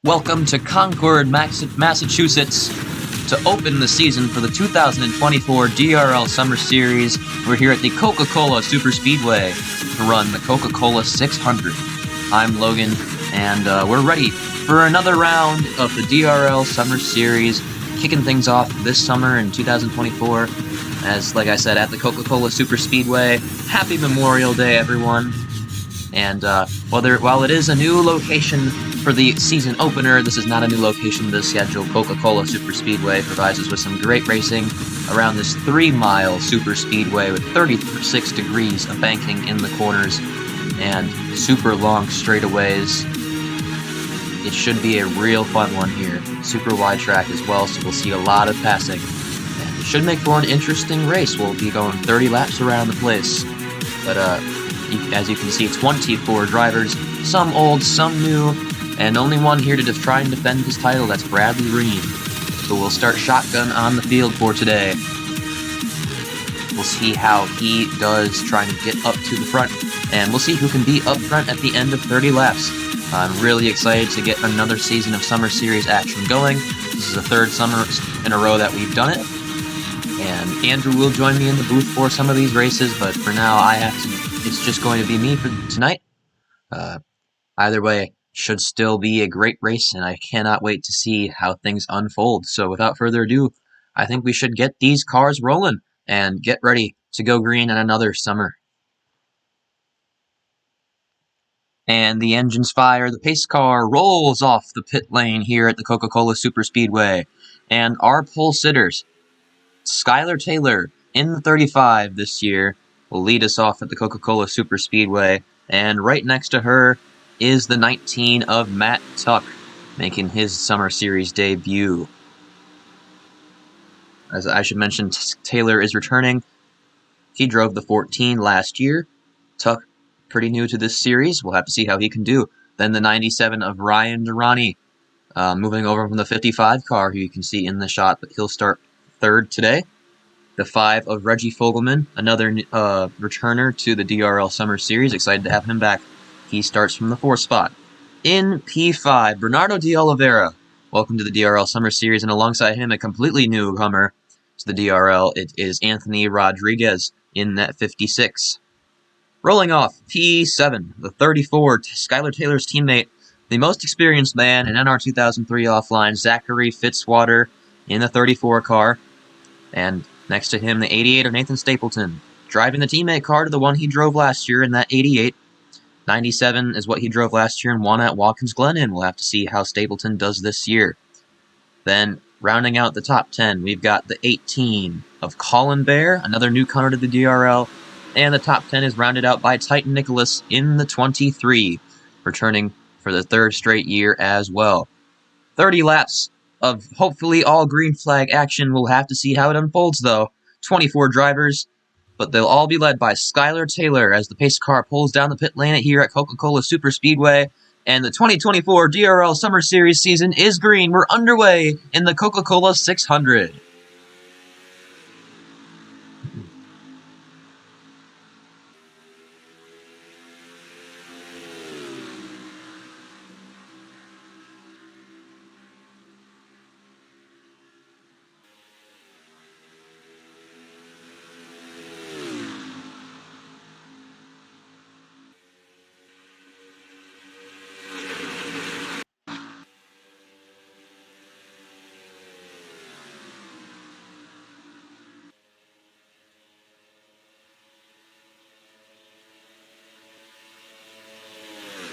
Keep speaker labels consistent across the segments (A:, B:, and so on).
A: Welcome to Concord, Massachusetts to open the season for the 2024 DRL Summer Series. We're here at the Coca-Cola Superspeedway to run the Coca-Cola 600. I'm Logan, and we're ready for another round of the DRL Summer Series, kicking things off this summer in 2024. As, like I said, at the Coca-Cola Superspeedway. Happy Memorial Day, everyone. And while it is a new location for the season opener, this is not a new location to the schedule. Coca-Cola Superspeedway provides us with some great racing around this 3-mile superspeedway with 36 degrees of banking in the corners and super long straightaways. It should be a real fun one here. Super wide track as well, so we'll see a lot of passing. And it should make for an interesting race. We'll be going 30 laps around the place. But as you can see, 24 drivers, some old, some new, and only one here to try and defend his title. That's Bradley Reen. So we'll start shotgun on the field for today. We'll see how he does trying to get up to the front, and we'll see who can be up front at the end of 30 laps. I'm really excited to get another season of Summer Series action going. This is the third summer in a row that we've done it. And Andrew will join me in the booth for some of these races, but for now, it's just going to be me for tonight. Either way, should still be a great race, and I cannot wait to see how things unfold. So without further ado, I think we should get these cars rolling and get ready to go green in another summer. And the engines fire, the pace car rolls off the pit lane here at the Coca-Cola Superspeedway. And our pole sitters, Skylar Taylor in the 35 this year, will lead us off at the Coca-Cola Superspeedway. And right next to her is the 19 of Matt Tuck, making his Summer Series debut. As I should mention, Taylor is returning. He drove the 14 last year. Tuck, pretty new to this series. We'll have to see how he can do. Then the 97 of Ryan Durrani, moving over from the 55 car, who you can see in the shot, but he'll start third today. The 5 of Reggie Fogelman, another returner to the DRL Summer Series. Excited to have him back. He starts from the 4th spot. In P5, Bernardo de Oliveira. Welcome to the DRL Summer Series, and alongside him, a completely newcomer to the DRL. It is Anthony Rodriguez in that 56. Rolling off, P7, the 34, Skylar Taylor's teammate, the most experienced man in NR 2003 offline, Zachary Fitzwater in the 34 car. And next to him, the 88 of Nathan Stapleton, driving the teammate car to the one he drove last year in that 88. 97 is what he drove last year and won at Watkins Glen. We'll have to see how Stapleton does this year. Then, rounding out the top 10, we've got the 18 of Colin Bear, another newcomer to the DRL. And the top 10 is rounded out by Titan Nicholas in the 23, returning for the 3rd straight year as well. 30 laps of hopefully all green flag action. We'll have to see how it unfolds, though. 24 drivers, but they'll all be led by Skylar Taylor as the pace car pulls down the pit lane here at Coca-Cola Superspeedway. And the 2024 DRL Summer Series season is green. We're underway in the Coca-Cola 600.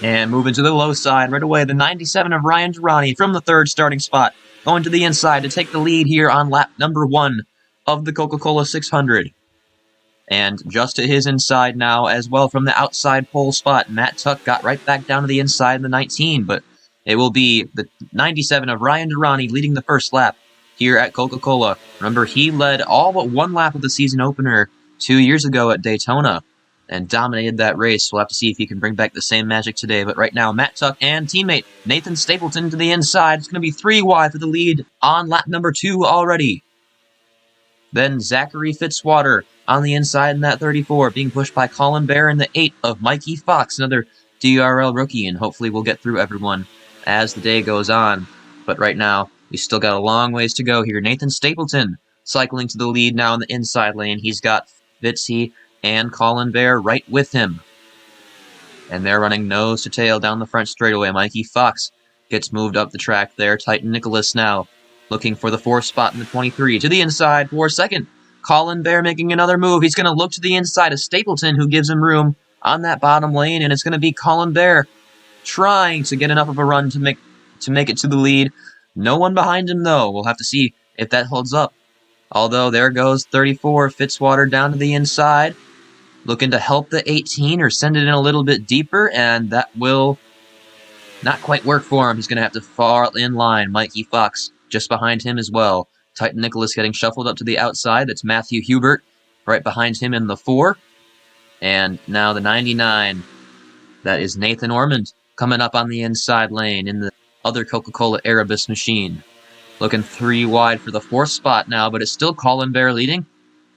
A: And moving to the low side right away, the 97 of Ryan Durrani from the 3rd starting spot, going to the inside to take the lead here on lap number 1 of the Coca-Cola 600. And just to his inside now as well from the outside pole spot, Matt Tuck got right back down to the inside in the 19, but it will be the 97 of Ryan Durrani leading the 1st lap here at Coca-Cola. Remember, he led all but one lap of the season opener 2 years ago at Daytona and dominated that race. We'll have to see if he can bring back the same magic today. But right now, Matt Tuck and teammate Nathan Stapleton to the inside. It's going to be 3 wide for the lead on lap number 2 already. Then Zachary Fitzwater on the inside in that 34, being pushed by Colin Bear in the 8 of Mikey Fox, another DRL rookie, and hopefully we'll get through everyone as the day goes on. But right now, we still got a long ways to go here. Nathan Stapleton cycling to the lead now in the inside lane. He's got Fitzy and Colin Bear right with him. And they're running nose to tail down the front straightaway. Mikey Fox gets moved up the track there. Titan Nicholas now looking for the 4th spot in the 23. To the inside for 2nd. Colin Bear making another move. He's going to look to the inside of Stapleton, who gives him room on that bottom lane. And it's going to be Colin Bear trying to get enough of a run to make it to the lead. No one behind him, though. We'll have to see if that holds up. Although there goes 34, Fitzwater down to the inside, looking to help the 18 or send it in a little bit deeper, and that will not quite work for him. He's going to have to fall in line. Mikey Fox just behind him as well. Titan Nicholas getting shuffled up to the outside. That's Matthew Hubert right behind him in the 4. And now the 99. That is Nathan Ormond coming up on the inside lane in the other Coca-Cola Erebus machine. Looking 3 wide for the 4th spot now, but it's still Colin Bear leading,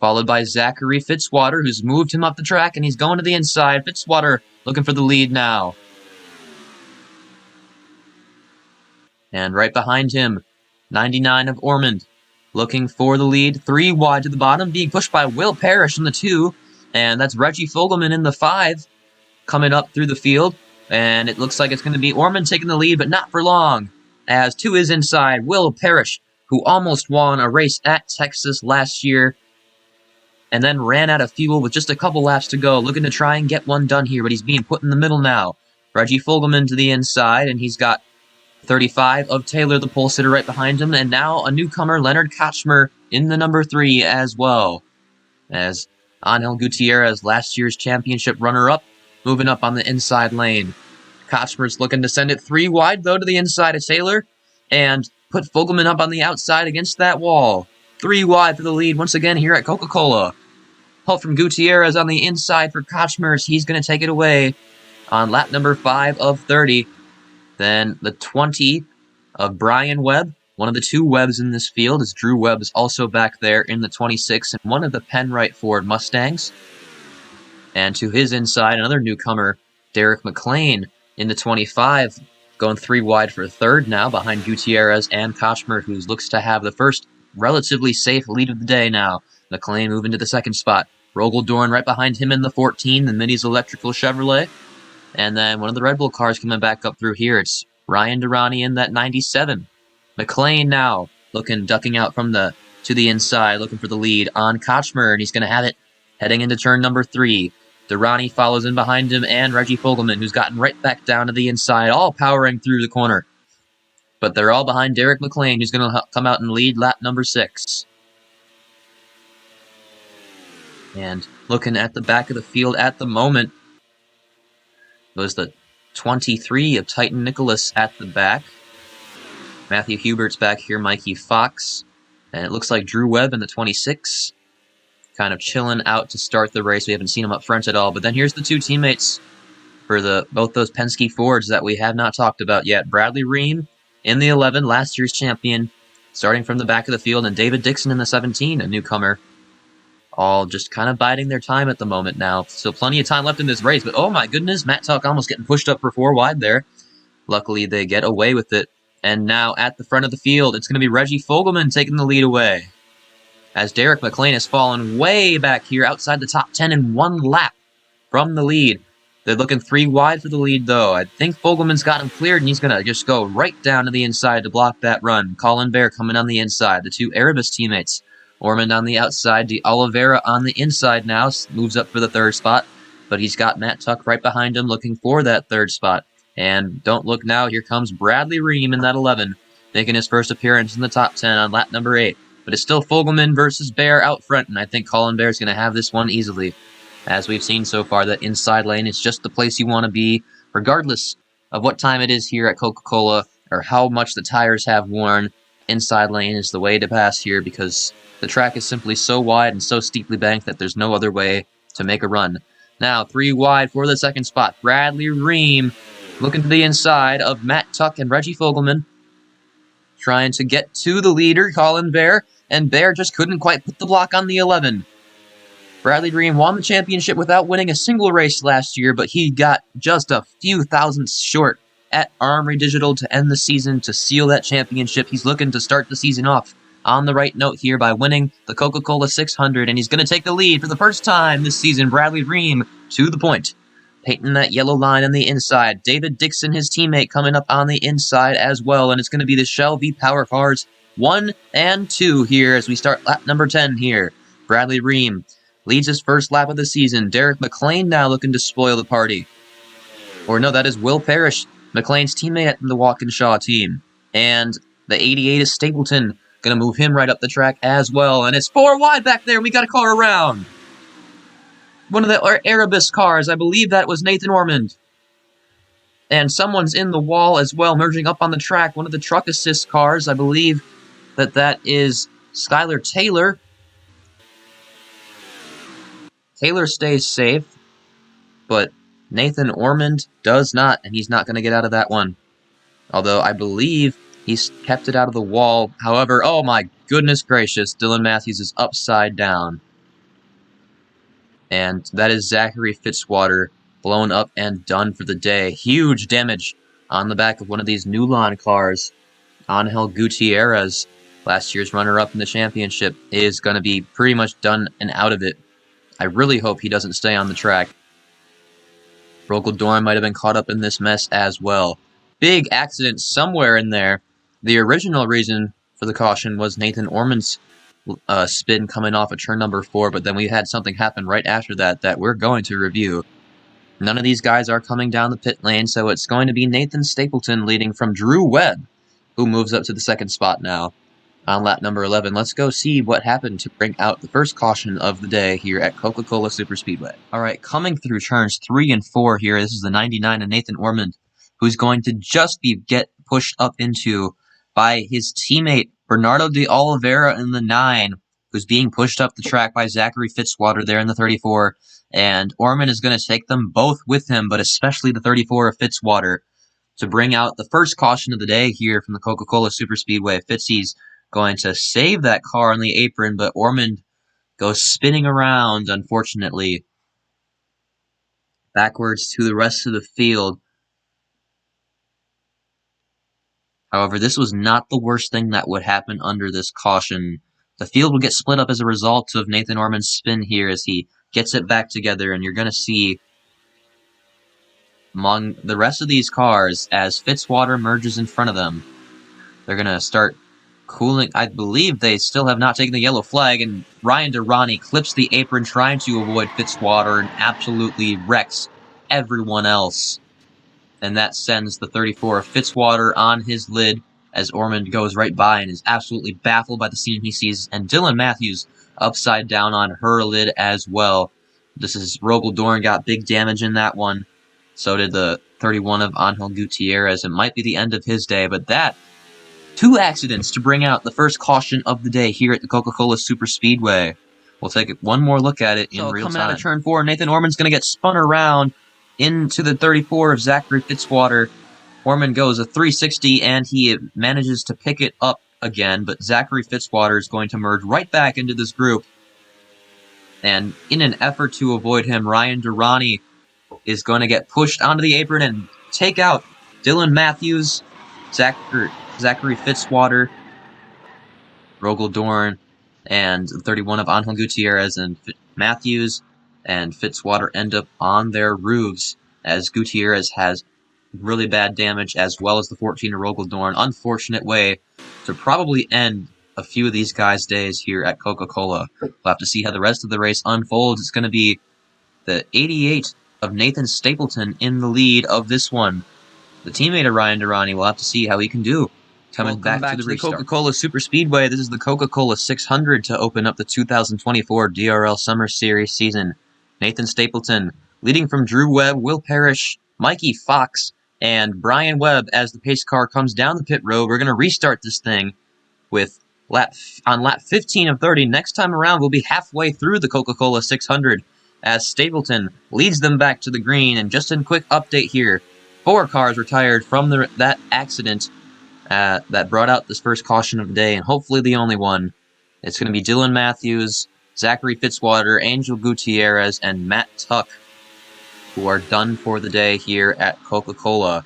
A: followed by Zachary Fitzwater, who's moved him up the track, and he's going to the inside. Fitzwater looking for the lead now. And right behind him, 99 of Ormond, looking for the lead. 3 wide to the bottom, being pushed by Will Parrish in the 2, and that's Reggie Fogelman in the 5, coming up through the field. And it looks like it's going to be Ormond taking the lead, but not for long, as to his inside, Will Parrish, who almost won a race at Texas last year, and then ran out of fuel with just a couple laps to go, looking to try and get one done here, but he's being put in the middle now. Reggie Fogelman to the inside, and he's got 35 of Taylor, the pole sitter, right behind him, and now a newcomer, Leonard Kochmer, in the number 3 as well, as Angel Gutierrez, last year's championship runner-up, moving up on the inside lane. Kochmer's looking to send it 3 wide, though, to the inside of Taylor, and put Fogelman up on the outside against that wall. 3 wide for the lead once again here at Coca-Cola. Help from Gutierrez on the inside for Kochmer. He's going to take it away on lap number 5 of 30. Then the 20 of Brian Webb. One of the 2 Webbs in this field, as Drew Webb is also back there in the 26, and one of the Penrite Ford Mustangs. And to his inside, another newcomer, Derek McLean, in the 25, going 3 wide for 3rd now, behind Gutierrez and Kochmer, who looks to have the first relatively safe lead of the day now. McLean moving to the 2nd spot. Rogel Dorn right behind him in the 14, the Middy's Electrical Chevrolet. And then one of the Red Bull cars coming back up through here. It's Ryan Durrani in that 97. McLean now ducking out from to the inside, looking for the lead on Kochmer, and he's going to have it heading into turn number 3. Durrani follows in behind him, and Reggie Fogelman, who's gotten right back down to the inside, all powering through the corner. But they're all behind Derek McLean, who's going to come out and lead lap number 6. And looking at the back of the field at the moment, was the 23 of Titan Nicholas at the back. Matthew Hubert's back here, Mikey Fox. And it looks like Drew Webb in the 26. Kind of chilling out to start the race. We haven't seen him up front at all. But then here's the 2 teammates for both those Penske Fords that we have not talked about yet. Bradley Ream in the 11, last year's champion, starting from the back of the field, and David Dixon in the 17, a newcomer. All just kind of biding their time at the moment now. So plenty of time left in this race. But oh my goodness, Matt Tuck almost getting pushed up for 4 wide there. Luckily, they get away with it. And now at the front of the field, it's going to be Reggie Fogelman taking the lead away, as Derek McLean has fallen way back here outside the top 10 in 1 lap from the lead. They're looking 3 wide for the lead, though. I think Fogelman's got him cleared, and he's going to just go right down to the inside to block that run. Colin Bear coming on the inside. The 2 Erebus teammates. Ormond on the outside. De Oliveira on the inside now. Moves up for the 3rd spot, but he's got Matt Tuck right behind him looking for that 3rd spot. And don't look now, here comes Bradley Ream in that 11, making his first appearance in the top 10 on lap number 8. But it's still Fogelman versus Bear out front, and I think Colin Bear's going to have this one easily. As we've seen so far, that inside lane is just the place you want to be, regardless of what time it is here at Coca-Cola or how much the tires have worn. Inside lane is the way to pass here because the track is simply so wide and so steeply banked that there's no other way to make a run. Now, 3 wide for the 2nd spot. Bradley Ream looking to the inside of Matt Tuck and Reggie Fogelman, trying to get to the leader, Colin Bear, and Bear just couldn't quite put the block on the 11. Bradley Ream won the championship without winning a single race last year, but he got just a few thousandths short at Armory Digital to end the season, to seal that championship. He's looking to start the season off on the right note here by winning the Coca-Cola 600, and he's going to take the lead for the first time this season. Bradley Ream to the point, painting that yellow line on the inside. David Dixon, his teammate, coming up on the inside as well, and it's going to be the Shell V Power Cars 1 and 2 here as we start lap number 10 here. Bradley Ream leads his first lap of the season. Derek McLean now looking to spoil the party. Or no, that is Will Parrish, McLean's teammate at the Walkinshaw team. And the 88 is Stapleton. Going to move him right up the track as well. And it's 4 wide back there. We got a car around. One of the Erebus cars. I believe that was Nathan Ormond. And someone's in the wall as well, merging up on the track. One of the truck assist cars. I believe that is Skylar Taylor. Taylor stays safe, but Nathan Ormond does not, and he's not going to get out of that one. Although I believe he's kept it out of the wall. However, oh my goodness gracious, Dylan Matthews is upside down. And that is Zachary Fitzwater blown up and done for the day. Huge damage on the back of one of these Nulon cars. Angel Gutierrez, last year's runner-up in the championship, is going to be pretty much done and out of it. I really hope he doesn't stay on the track. Rogel Dorn might have been caught up in this mess as well. Big accident somewhere in there. The original reason for the caution was Nathan Ormond's spin coming off of turn number 4, but then we had something happen right after that we're going to review. None of these guys are coming down the pit lane, so it's going to be Nathan Stapleton leading from Drew Webb, who moves up to the second spot now on lap number 11. Let's go see what happened to bring out the first caution of the day here at Coca-Cola Superspeedway. All right, coming through turns 3 and 4 here, this is the 99 and Nathan Ormond, who's going to just get pushed up into by his teammate Bernardo de Oliveira in the 9, who's being pushed up the track by Zachary Fitzwater there in the 34, and Ormond is going to take them both with him, but especially the 34 of Fitzwater, to bring out the first caution of the day here from the Coca-Cola Superspeedway. Fitzy's going to save that car on the apron, but Ormond goes spinning around, unfortunately, backwards to the rest of the field. However, this was not the worst thing that would happen under this caution. The field will get split up as a result of Nathan Ormond's spin here as he gets it back together, and you're going to see among the rest of these cars, as Fitzwater merges in front of them, they're going to start cooling. I believe they still have not taken the yellow flag, and Ryan Durrani clips the apron trying to avoid Fitzwater and absolutely wrecks everyone else. And that sends the 34 of Fitzwater on his lid as Ormond goes right by and is absolutely baffled by the scene he sees. And Dylan Matthews upside down on her lid as well. This is Rogel Dorn got big damage in that one. So did the 31 of Angel Gutierrez. It might be the end of his day, but that 2 accidents to bring out the first caution of the day here at the Coca-Cola Superspeedway. We'll take one more look at it in real time. Coming out of turn 4, Nathan Ormond's going to get spun around into the 34 of Zachary Fitzwater. Ormond goes a 360, and he manages to pick it up again, but Zachary Fitzwater is going to merge right back into this group. And in an effort to avoid him, Ryan Durrani is going to get pushed onto the apron and take out Dylan Matthews, Zachary Fitzwater, Rogel Dorn, and the 31 of Angel Gutierrez, and Matthews and Fitzwater end up on their roofs as Gutierrez has really bad damage, as well as the 14 of Rogel Dorn. Unfortunate way to probably end a few of these guys' days here at Coca-Cola. We'll have to see how the rest of the race unfolds. It's going to be the 88 of Nathan Stapleton in the lead of this one. The teammate of Ryan Durrani will have to see how he can do. Coming back to the Coca-Cola Superspeedway, this is the Coca-Cola 600 to open up the 2024 DRL Summer Series season. Nathan Stapleton leading from Drew Webb, Will Parrish, Mikey Fox, and Brian Webb as the pace car comes down the pit road. We're going to restart this thing with on lap 15 of 30. Next time around, we'll be halfway through the Coca-Cola 600 as Stapleton leads them back to the green. And just a quick update here, 4 cars retired from that accident that brought out this first caution of the day, and hopefully the only one. It's going to be Dylan Matthews, Zachary Fitzwater, Angel Gutierrez, and Matt Tuck, who are done for the day here at Coca-Cola.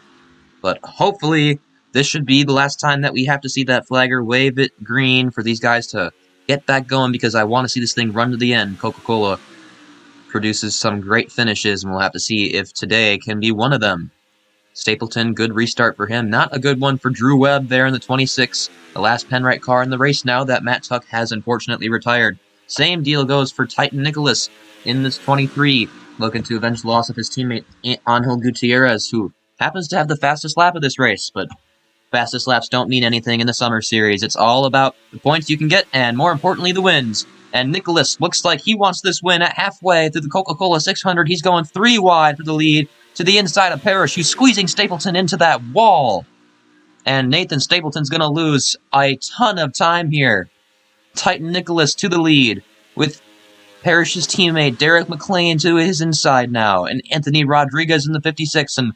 A: But hopefully, this should be the last time that we have to see that flagger wave it green for these guys to get back going, because I want to see this thing run to the end. Coca-Cola produces some great finishes, and we'll have to see if today can be one of them. Stapleton, good restart for him. Not a good one for Drew Webb there in the 26, the last Penrite car in the race now that Matt Tuck has unfortunately retired. Same deal goes for Titan Nicholas in this 23, looking to avenge the loss of his teammate Angel Gutierrez, who happens to have the fastest lap of this race, but fastest laps don't mean anything in the Summer Series. It's all about the points you can get, and more importantly, the wins. And Nicholas looks like he wants this win at halfway through the Coca-Cola 600. He's going 3 wide for the lead to the inside of Parrish, who's squeezing Stapleton into that wall. And Nathan Stapleton's going to lose a ton of time here. Titan Nicholas to the lead, with Parrish's teammate Derek McLean to his inside now, and Anthony Rodriguez in the 56, and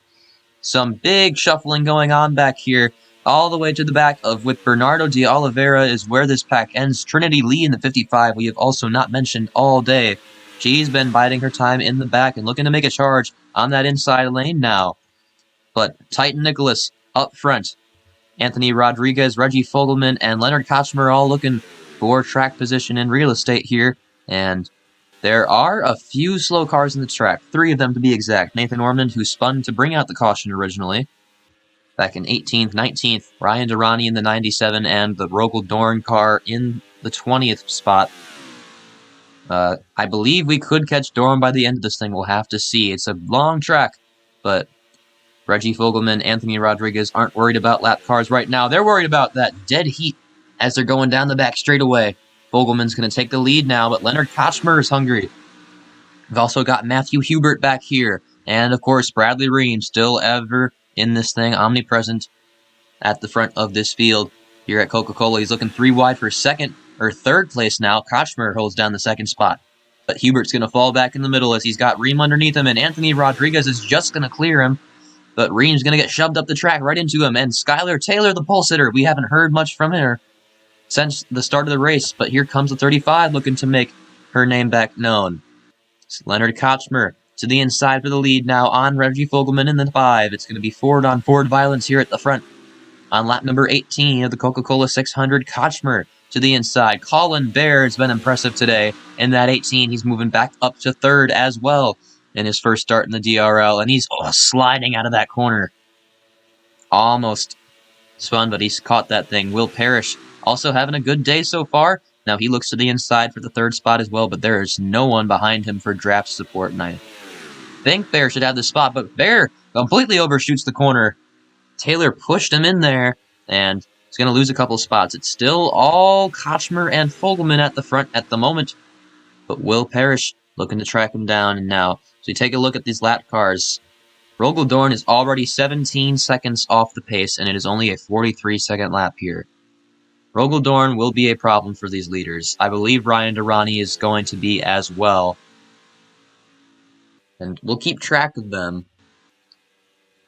A: some big shuffling going on back here, all the way to the back of with Bernardo de Oliveira is where this pack ends. Trinity Lee in the 55, we have also not mentioned all day. She's been biding her time in the back and looking to make a charge on that inside lane now. But Titan Nicholas up front. Anthony Rodriguez, Reggie Fogelman, and Leonard Kochmer all looking for track position in real estate here. And there are a few slow cars in the track, 3 of them to be exact. Nathan Ormond, who spun to bring out the caution originally, back in 18th, 19th. Ryan Durrani in the 97, and the Rogel Dorn car in the 20th spot. I believe we could catch Dorn by the end of this thing. We'll have to see. It's a long track, but Reggie Fogelman, Anthony Rodriguez aren't worried about lap cars right now. They're worried about that dead heat as they're going down the back straightaway. Fogelman's going to take the lead now, but Leonard Kochmer is hungry. We've also got Matthew Hubert back here. And, of course, Bradley Ream still ever in this thing, omnipresent at the front of this field here at Coca-Cola. He's looking 3 wide for third place now. Kochmer holds down the second spot. But Hubert's going to fall back in the middle as he's got Ream underneath him, and Anthony Rodriguez is just going to clear him. But Ream's going to get shoved up the track right into him. And Skylar Taylor, the pole sitter, we haven't heard much from her since the start of the race. But here comes the 35 looking to make her name back known. It's Leonard Kochmer to the inside for the lead now on Reggie Fogelman in the 5. It's going to be forward-on-forward violence here at the front. On lap number 18 of the Coca-Cola 600, Kochmer to the inside. Colin Bear has been impressive today. In that 18, he's moving back up to 3rd as well in his first start in the DRL, and he's sliding out of that corner. Almost spun, but he's caught that thing. Will Parrish also having a good day so far. Now he looks to the inside for the 3rd spot as well, but there is no one behind him for draft support, and I think Bear should have the spot, but Bear completely overshoots the corner. Taylor pushed him in there, and he's going to lose a couple spots. It's still all Kochmer and Fogelman at the front at the moment, but Will Parrish looking to track him down. And now, so we take a look at these lap cars. Rogel Dorn is already 17 seconds off the pace, and it is only a 43-second lap here. Rogel Dorn will be a problem for these leaders. I believe Ryan Durrani is going to be as well. And we'll keep track of them.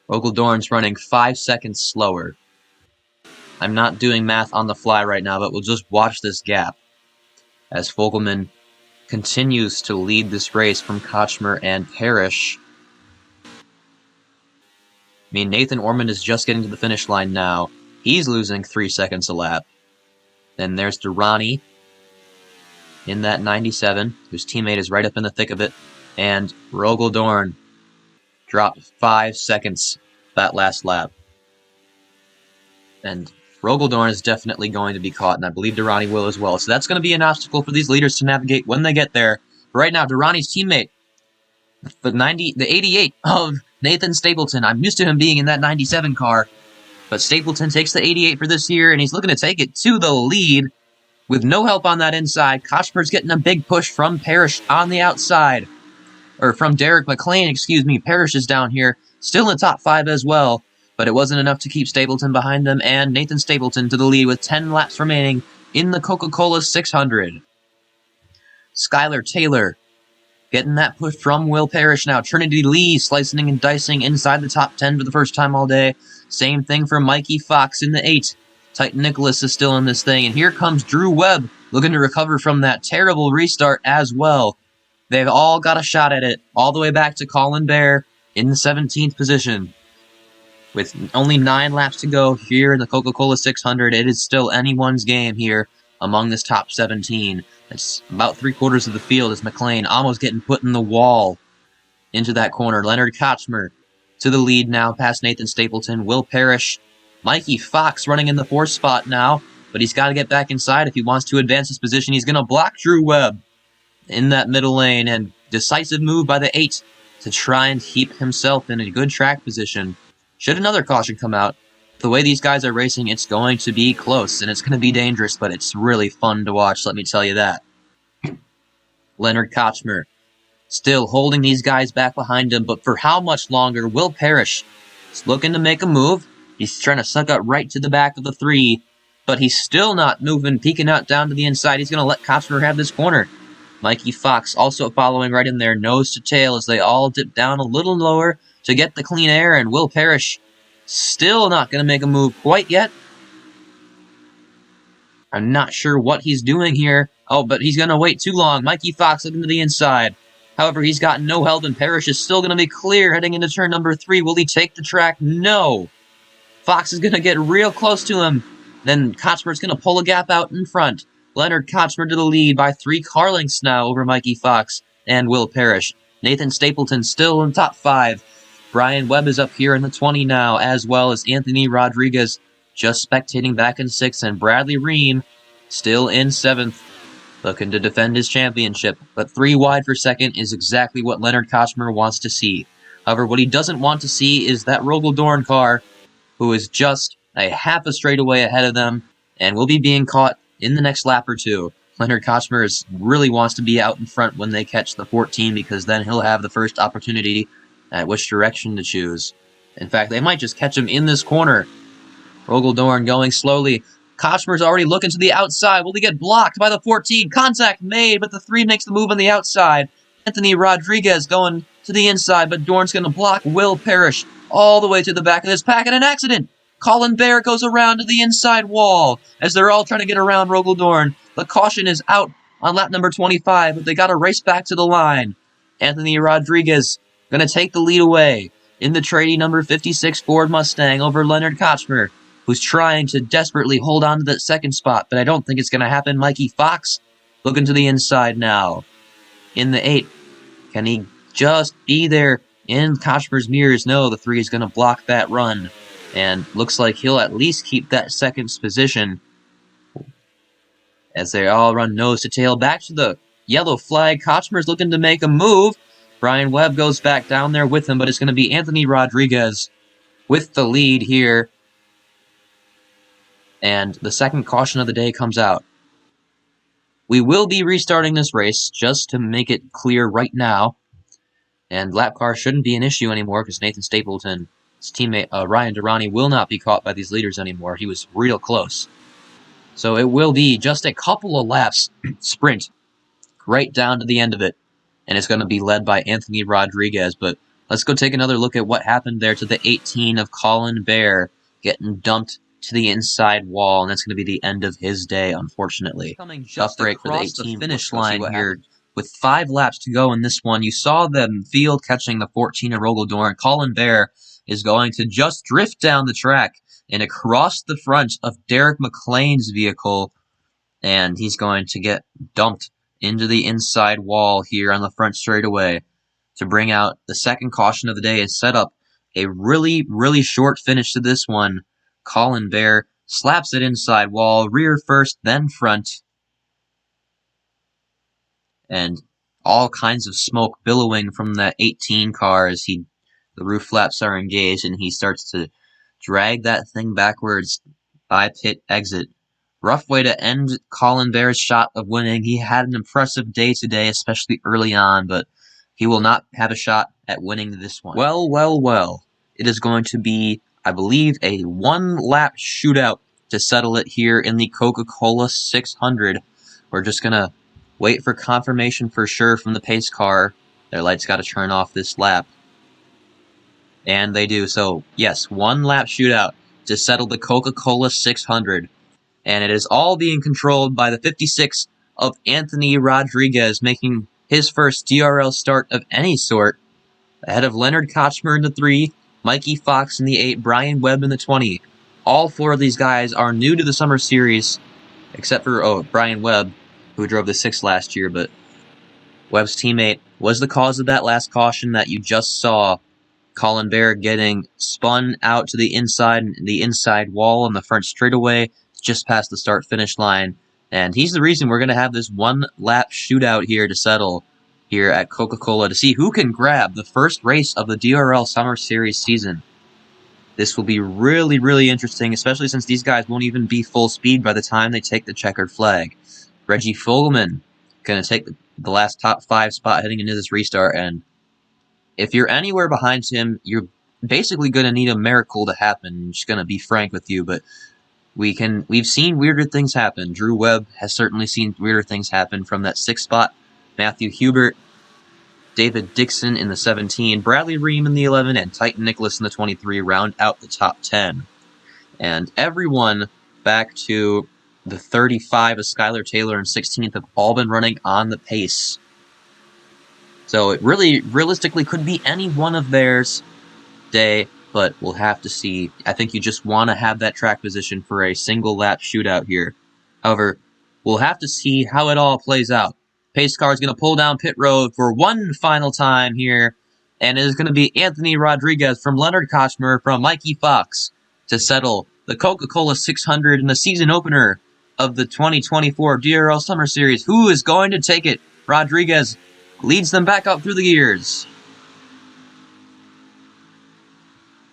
A: Rogel Dorn's running 5 seconds slower. I'm not doing math on the fly right now, but we'll just watch this gap as Fogelman continues to lead this race from Kochmer and Parrish. I mean, Nathan Ormond is just getting to the finish line now. He's losing 3 seconds a lap. Then there's Durrani in that 97, whose teammate is right up in the thick of it. And Rogel Dorn dropped 5 seconds that last lap. And Rogel Dorn is definitely going to be caught, and I believe Durrani will as well. So that's going to be an obstacle for these leaders to navigate when they get there. But right now, Durrani's teammate, the 88 of Nathan Stapleton. I'm used to him being in that 97 car. But Stapleton takes the 88 for this year, and he's looking to take it to the lead with no help on that inside. Kochmer's getting a big push from Parrish on the outside. Or from Derek McLean, excuse me. Parrish is down here, still in the top 5 as well. But it wasn't enough to keep Stapleton behind them, and Nathan Stapleton to the lead with 10 laps remaining in the Coca-Cola 600. Skylar Taylor getting that push from Will Parrish now. Trinity Lee slicing and dicing inside the top 10 for the first time all day. Same thing for Mikey Fox in the 8. Titan Nicholas is still in this thing, and here comes Drew Webb looking to recover from that terrible restart as well. They've all got a shot at it, all the way back to Colin Bear in the 17th position. With only 9 laps to go here in the Coca-Cola 600, it is still anyone's game here among this top 17. It's about 3/4 of the field as McLean almost getting put in the wall into that corner. Leonard Kochmer to the lead now past Nathan Stapleton. Will Parrish. Mikey Fox running in the 4th spot now, but he's got to get back inside if he wants to advance his position. He's going to block Drew Webb in that middle lane, and decisive move by the 8 to try and keep himself in a good track position. Should another caution come out, the way these guys are racing, it's going to be close, and it's going to be dangerous, but it's really fun to watch, let me tell you that. Leonard Kochmer still holding these guys back behind him, but for how much longer? Will Parrish is looking to make a move. He's trying to suck up right to the back of the 3, but he's still not moving, peeking out down to the inside. He's going to let Kochmer have this corner. Mikey Fox also following right in there, nose to tail, as they all dip down a little lower to get the clean air, and Will Parrish still not going to make a move quite yet. I'm not sure what he's doing here. Oh, but he's going to wait too long. Mikey Fox looking to the inside. However, he's got no help, and Parrish is still going to be clear heading into turn number 3. Will he take the track? No. Fox is going to get real close to him. Then Kochmer's going to pull a gap out in front. Leonard Kochmer to the lead by 3 car lengths now over Mikey Fox and Will Parrish. Nathan Stapleton still in top 5. Brian Webb is up here in the 20 now, as well as Anthony Rodriguez just spectating back in 6th, and Bradley Ream still in 7th, looking to defend his championship. But 3 wide for 2nd is exactly what Leonard Kochmer wants to see. However, what he doesn't want to see is that Rogel-Dorn car, who is just a half a straightaway ahead of them, and will be being caught in the next lap or 2. Leonard Kochmer really wants to be out in front when they catch the 14, because then he'll have the first opportunity at which direction to choose. In fact, they might just catch him in this corner. Rogel-Dorn going slowly. Kochmer's already looking to the outside. Will he get blocked by the 14? Contact made, but the 3 makes the move on the outside. Anthony Rodriguez going to the inside, but Dorn's going to block Will Parrish all the way to the back of this pack, and an accident. Colin Bear goes around to the inside wall as they're all trying to get around Rogel-Dorn. The caution is out on lap number 25, but they got to race back to the line. Anthony Rodriguez going to take the lead away in the tradie number 56 Ford Mustang over Leonard Kochmer, who's trying to desperately hold on to that 2nd spot, but I don't think it's going to happen. Mikey Fox looking to the inside now in the 8. Can he just be there in Kochmer's mirrors? No, the 3 is going to block that run. And looks like he'll at least keep that 2nd position as they all run nose to tail back to the yellow flag. Kochmer's looking to make a move. Brian Webb goes back down there with him, but it's going to be Anthony Rodriguez with the lead here. And the 2nd caution of the day comes out. We will be restarting this race just to make it clear right now. And lap car shouldn't be an issue anymore because Nathan Stapleton, his teammate Ryan Durrani, will not be caught by these leaders anymore. He was real close. So it will be just a couple of laps sprint right down to the end of it. And it's going to be led by Anthony Rodriguez. But let's go take another look at what happened there to the 18 of Colin Bear getting dumped to the inside wall. And that's going to be the end of his day, unfortunately.
B: Coming just
A: break for the
B: across
A: 18
B: finish
A: line
B: line
A: here.
B: here.
A: With 5 laps to go in this one, you saw them field catching the 14 of Rogel-Dorn. Colin Bear is going to just drift down the track and across the front of Derek McLean's vehicle, and he's going to get dumped into the inside wall here on the front straightaway to bring out the 2nd caution of the day and set up a really, really short finish to this one. Colin Bear slaps it inside wall, rear first, then front, and all kinds of smoke billowing from that 18 car as the roof flaps are engaged, and he starts to drag that thing backwards by pit exit. Rough way to end Colin Bear's shot of winning. He had an impressive day today, especially early on, but he will not have a shot at winning this one. Well, well, well. It is going to be, I believe, a 1-lap shootout to settle it here in the Coca-Cola 600. We're just going to wait for confirmation for sure from the pace car. Their lights got to turn off this lap. And they do. So, yes, 1-lap shootout to settle the Coca-Cola 600. And it is all being controlled by the 56 of Anthony Rodriguez, making his first DRL start of any sort, ahead of Leonard Kochmer in the 3, Mikey Fox in the 8, Brian Webb in the 20. All 4 of these guys are new to the Summer Series, except for, Brian Webb, who drove the 6 last year, but Webb's teammate was the cause of that last caution that you just saw. Colin Bear getting spun out to the inside wall on the front straightaway, just past the start-finish line. And he's the reason we're going to have this one-lap shootout here to settle here at Coca-Cola to see who can grab the first race of the DRL Summer Series season. This will be really, really interesting, especially since these guys won't even be full speed by the time they take the checkered flag. Reggie Fogelman going to take the last top 5 spot heading into this restart, and if you're anywhere behind him, you're basically going to need a miracle to happen. I'm just going to be frank with you, but we've seen weirder things happen. Drew Webb has certainly seen weirder things happen from that 6th spot. Matthew Hubert, David Dixon in the 17, Bradley Ream in the 11, and Titan Nicholas in the 23 round out the top 10. And everyone back to the 35 of Skylar Taylor and 16th have all been running on the pace. So it really, realistically, could be any one of theirs day, but we'll have to see. I think you just want to have that track position for a single lap shootout here. However, we'll have to see how it all plays out. Pace car is going to pull down pit road for one final time here, and it is going to be Anthony Rodriguez from Leonard Kochmer from Mikey Fox to settle the Coca-Cola 600 in the season opener of the 2024 DRL Summer Series. Who is going to take it? Rodriguez leads them back up through the gears.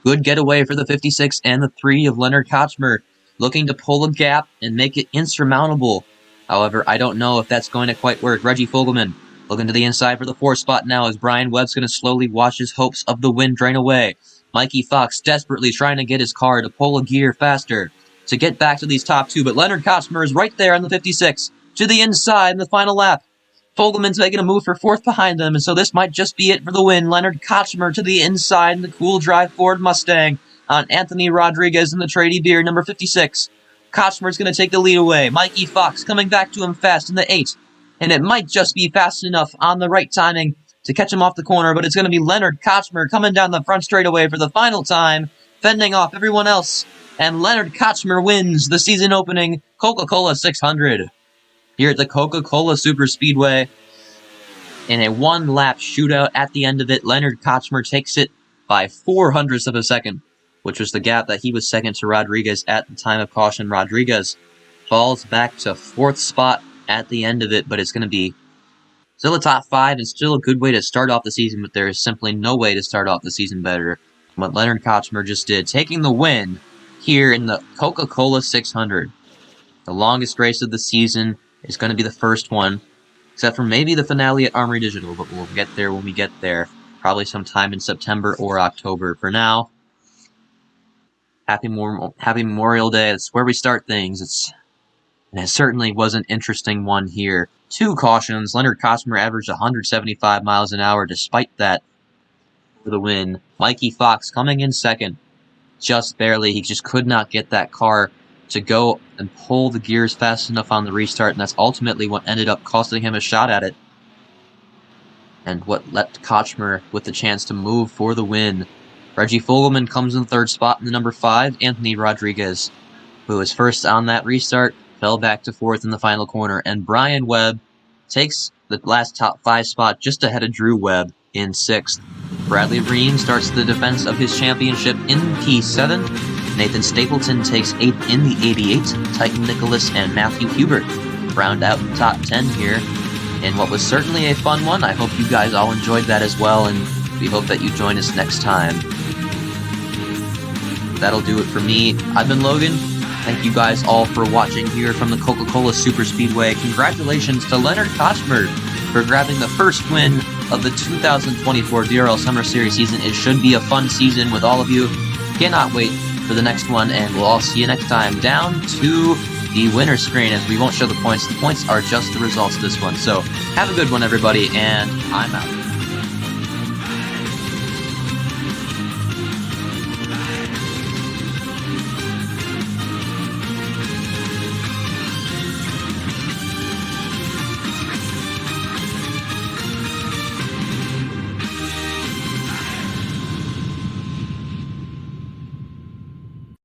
A: Good getaway for the 56 and the 3 of Leonard Kochmer, looking to pull a gap and make it insurmountable. However, I don't know if that's going to quite work. Reggie Fogelman looking to the inside for the 4th spot now as Brian Webb's going to slowly watch his hopes of the win drain away. Mikey Fox desperately trying to get his car to pull a gear faster to get back to these top 2, but Leonard Kochmer is right there on the 56 to the inside in the final lap. Fogelman's making a move for 4th behind them, and so this might just be it for the win. Leonard Kochmer to the inside in the cool drive Ford Mustang on Anthony Rodriguez in the Trady Beer, number 56. Kochmer's going to take the lead away. Mikey Fox coming back to him fast in the 8, and it might just be fast enough on the right timing to catch him off the corner, but it's going to be Leonard Kochmer coming down the front straightaway for the final time, fending off everyone else, and Leonard Kochmer wins the season-opening Coca-Cola 600. Here at the Coca-Cola Superspeedway. In a one-lap shootout at the end of it, Leonard Kochmer takes it by 0.04 of a second, which was the gap that he was second to Rodriguez at the time of caution. Rodriguez falls back to 4th spot at the end of it, but it's going to be still a top 5 and still a good way to start off the season, but there is simply no way to start off the season better than what Leonard Kochmer just did, taking the win here in the Coca-Cola 600. The longest race of the season is going to be the first one, except for maybe the finale at Armory Digital, but we'll get there when we get there, probably sometime in September or October. For now, happy Memorial Day. That's where we start things. And it certainly was an interesting one here. 2 cautions. Leonard Kochmer averaged 175 miles an hour despite that for the win. Mikey Fox coming in second, just barely. He just could not get that car to go and pull the gears fast enough on the restart, and that's ultimately what ended up costing him a shot at it. And what left Kochmer with the chance to move for the win. Reggie Fogelman comes in the 3rd spot in the number 5. Anthony Rodriguez, who was first on that restart, fell back to 4th in the final corner. And Brian Webb takes the last top 5 spot just ahead of Drew Webb in 6th. Bradley Ream starts the defense of his championship in P7. Nathan Stapleton takes 8th in the 88. Titan Nicholas and Matthew Hubert round out the top 10 here in what was certainly a fun one. I hope you guys all enjoyed that as well, and we hope that you join us next time. That'll do it for me. I've been Logan. Thank you guys all for watching here from the Coca-Cola Superspeedway. Congratulations to Leonard Kochmer for grabbing the first win of the 2024 DRL Summer Series season. It should be a fun season with all of you. Cannot wait for the next one, and we'll all see you next time. Down to the winner screen, as we won't show the points. The points are just the results of this one. So have a good one, everybody, and I'm out.